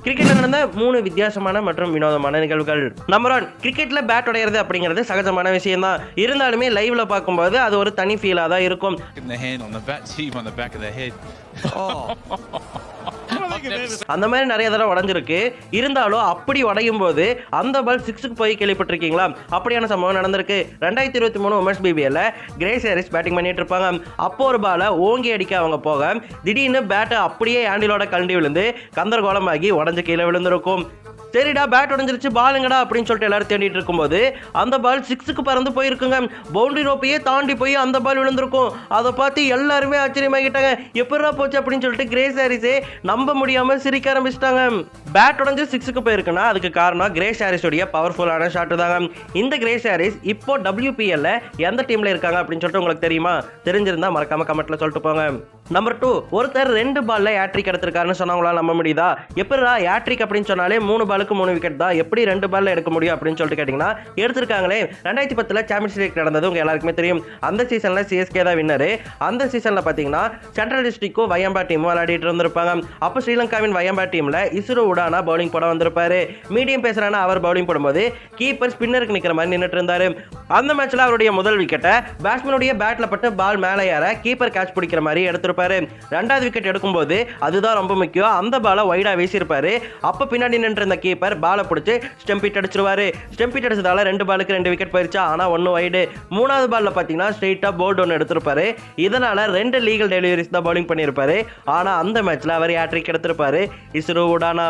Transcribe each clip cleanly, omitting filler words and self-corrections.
கிரிக்கெட்ல நடந்த 3 வித்தியாசமான மற்றும் வினோதமான நிகழ்வுகள். நம்பர் 1, கிரிக்கெட்ல பேட் உடையறது அப்படிங்கிறது சகஜமான விஷயம் தான். இருந்தாலுமே லைவ்ல பார்க்கும்போது அது ஒரு தனி ஃபீலா தான் இருக்கும். அந்த மாதிரி நிறைய தடவை உடைஞ்சிருக்கு. இருந்தாலும் அப்படி உடையும் போது அந்த பால் 6க்கு போய் கேள்விப்பட்டிருக்கீங்களா? அப்படியான சம்பவம் நடந்திருக்கு. 2023 உமன்ஸ் பிபிஎல்ல கிரேஸ் ஹாரிஸ் பேட்டிங் பண்ணிட்டு இருப்பாங்க. அப்போ ஒரு பாலை ஓங்கி அடிக்க அவங்க போக திடீர்னு பேட்டை அப்படியே ஹேண்டிலோட கழண்டி விழுந்து கந்தரகோலமாகி உடஞ்சு கீழே விழுந்திருக்கும். சரிடா பேட் உடஞ்சிருச்சு பாலுங்கடா அப்படின்னு சொல்லிட்டு எல்லாரும் தேடிட்டு இருக்கும்போது அந்த பால் 6க்கு பறந்து போயிருக்குங்க. பவுண்டரி ரோப்பையே தாண்டி போய் அந்த பால் விழுந்திருக்கும். அதை பார்த்து எல்லாருமே ஆச்சரியமாகிட்டாங்க. எப்படா போச்சு அப்படின்னு சொல்லிட்டு கிரேஸ் ஹாரிஸே நம்ப முடியாம சிரிக்க ஆரம்பிச்சிட்டாங்க. பேட் உடஞ்சு 6க்கு போயிருக்குன்னா அதுக்கு காரணம் கிரேஸ் ஹாரிஸோடைய பவர்ஃபுல்லான ஷாட் தாங்க. இந்த கிரேஸ் ஹாரிஸ் இப்போ WPLல எந்த டீம்ல இருக்காங்க அப்படின்னு சொல்லிட்டு உங்களுக்கு தெரியுமா? தெரிஞ்சிருந்தா மறக்காம கமெண்ட்ல சொல்லிட்டு போங்க. நம்பர் 2, ஒருத்தர் 2 பால்ல ஹேட்ரிக் எடுத்திருக்காருன்னு சொன்னவங்களால நம்ப முடியுதா? எப்படா ஹேட்ரிக் அப்படின்னு சொன்னாலே 3 பாலுக்கு 3 விக்கெட் தான், எப்படி 2 பால்ல எடுக்க முடியும் அப்படின்னு சொல்லிட்டு கேட்டீங்கன்னா எடுத்திருக்காங்களே. 2010ல சாம்பியன்ஸ் லீக் நடந்தது உங்க எல்லாருக்குமே தெரியும். அந்த சீசன்ல CSK தான் வின்னரு. அந்த சீசன்ல பாத்தீங்கன்னா சென்ட்ரல் டிஸ்ட்ரிக்டும் வயம்பா டீமும் விளையாடிட்டு இருந்திருப்பாங்க. அப்போ ஸ்ரீலங்காவின் வயம்பா டீம்ல இசுரு உடானா பவுலிங் போட வந்திருப்பாரு. மீடியம் பேசுறான அவர் பவுலிங் போடும்போது கீப்பர் ஸ்பின்னருக்கு நிக்கிற மாதிரி நின்றுட்டு இருந்தாரு. அந்த மேட்ச்ல அவருடைய முதல் விக்கெட்டை பேட்ஸ்மேனுடைய பேட்ல பட்டு பால் மேலே ஏற கீப்பர் கேட்ச் பிடிக்கிற மாதிரி எடுத்திருப்பாரு. 2வது விக்கெட் எடுக்கும்போது அதுதான் ரொம்ப முக்கியம். அந்த பாலை வைடா வீசியிருப்பாரு. அப்ப பின்னாடி நின்று இருந்த கீப்பர் பாலை பிடிச்சு ஸ்டெம்பிட் அடிச்சிருவாரு. ஸ்டெம்பிட் அடிச்சதால 2 பாலுக்கு 2 விக்கெட் போயிருச்சா, ஆனா 1 வைடு. 3வது பால்ல பாத்தீங்கன்னா ஸ்ட்ரெயிட்டா போர்டு ஒன்று எடுத்திருப்பாரு. இதனால 2 லீகல் டெலிவரிஸ் தான் பவுலிங் பண்ணியிருப்பாரு. ஆனா அந்த மேட்ச்ல அவர் ஹேட்ரிக் எடுத்திருப்பாரு இசுரு உடானா.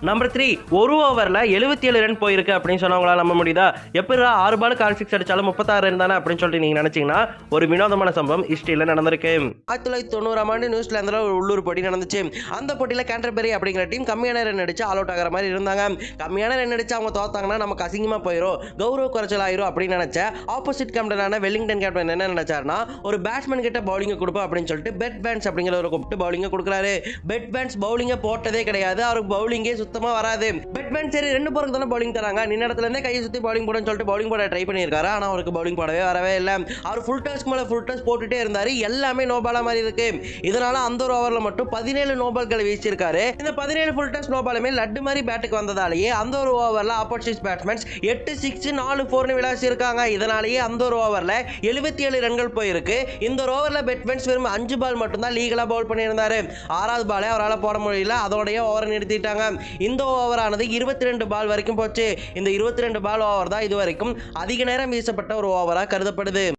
நம்பர் 3, ஒரு ஓவரில் 77 ரன் போயிருக்கு அப்படின்னு சொன்னவங்களால நம்ப முடியுதா? எப்படா 6 பாலுக்கு 6 6 அடிச்சாலும் 36 ரன் தானே அப்படின்னு சொல்லிட்டு நீங்க நினைச்சீங்கன்னா ஒரு வினோதமான சம்பவம் ஹிஸ்டரியில் நடந்திருக்கு. 1990ஆம் ஆண்டு நியூசிலாந்துல ஒரு உள்ளூர் போட்டி நடந்துச்சு. அந்த போட்டியில் கேண்டர்பரி அப்படிங்கிற டீம் கம்மியான ரன் அடிச்சு ஆல் அவுட் ஆகிற மாதிரி இருந்தாங்க. கம்மியான ரன் அடிச்சு அவங்க தோத்தாங்கன்னா நமக்கு அசிங்கமா போயிடும், கௌரவ குறைச்சல் ஆயிரும் அப்படின்னு நினைச்ச ஆப்போசிட் கேப்டனான வெல்லிங்டன் கேப்டன் என்ன நினைச்சாருன்னா ஒரு பேட்ஸ்மேன் கிட்ட பவுலிங் கொடுப்போம் அப்படின்னு சொல்லிட்டு பெட் பேன்ஸ் அப்படிங்கிற ஒரு கூப்பிட்டு பவுலிங் கொடுக்குறாரு. பெட் பேன்ஸ் பவுலிங்கை போட்டதே கிடையாது. அவருக்கு பவுலிங்கே சுத்தமா வராது. பேட்ஸ்மேன் சரி 2 பேருக்கு தானே பவுலிங் தராங்க, நின்ன இடத்துல இருந்தே கையை சுத்தி பவுலிங் போடுன்னு சொல்லிட்டு பவுலிங் போட ட்ரை பண்ணியிருக்காரு. ஆனா அவருக்கு பவுலிங் போடவே வரவே இல்லை. அவர் ஃபுல் டாஸ்க்கு மேல ஃபுல் டாஸ் போட்டுட்டே இருந்தாரு. எல்லாமே நோபாலா மாதிரி இருக்கு. இதனால அந்த ஒரு ஓவர்ல மட்டும் 17 நோபால்களை வீசியிருக்காரு. இந்த 17 ஃபுல் டாஸ் நோபாலுமே லட்டு மாதிரி பேட்டுக்கு வந்ததாலேயே அந்த ஒரு ஓவர்ல ஆப்போசிட் பேட்ஸ்மேன்ஸ் 8 6 4 4னு விளாசி இருக்காங்க. இதனாலேயே அந்த ஒரு ஓவர்ல 77 ரன்கள் போயிருக்கு. இந்த ஒரு ஓவர்ல பேட்ஸ்மேன்ஸ் வெறும் 5 பால் மட்டும் தான் லீகலா பவுல் பண்ணியிருந்தாரு. 6வது பாலே அவரால் போட முடியல. அதோடய ஓவரை நிறுத்திட்டாங்க. இந்த ஓவரானது 22 பால் வரைக்கும் போச்சு. இந்த 22 பால் ஓவர் தான் இது வரைக்கும் அதிக நேரம் வீசப்பட்ட ஒரு ஓவரா கருதப்படுது.